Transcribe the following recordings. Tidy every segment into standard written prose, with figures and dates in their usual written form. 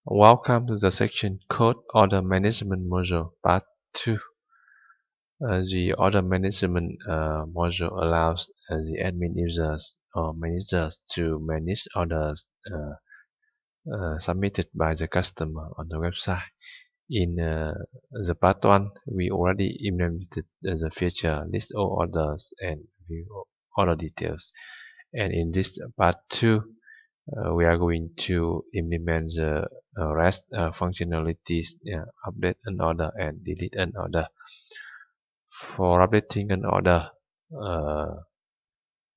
Welcome to the section Code Order Management Module Part 2. The Order Management module allows the admin users or managers to manage orders submitted by the customer on the website. In the Part 1, we already implemented the feature List all orders and view order details. And in this Part 2, we are going to implement the REST functionalities, update an order and delete an order. For updating an order,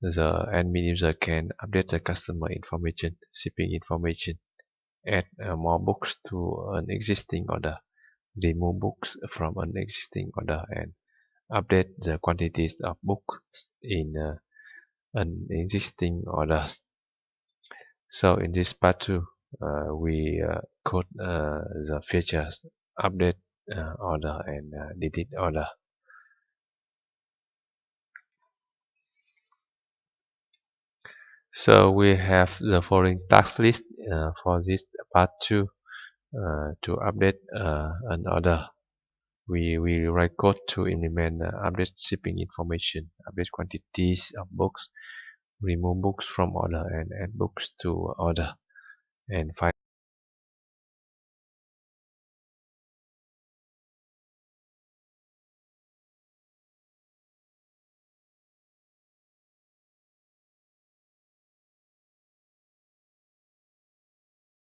the admin user can update the customer information, shipping information, add more books to an existing order, remove books from an existing order, and update the quantities of books in an existing orders. So in this part 2, we code the features update order and delete order. So we have the following task list for this part 2. To update an order, we write code to implement update shipping information, update quantities of books, remove books from order, and add books to order. And finally,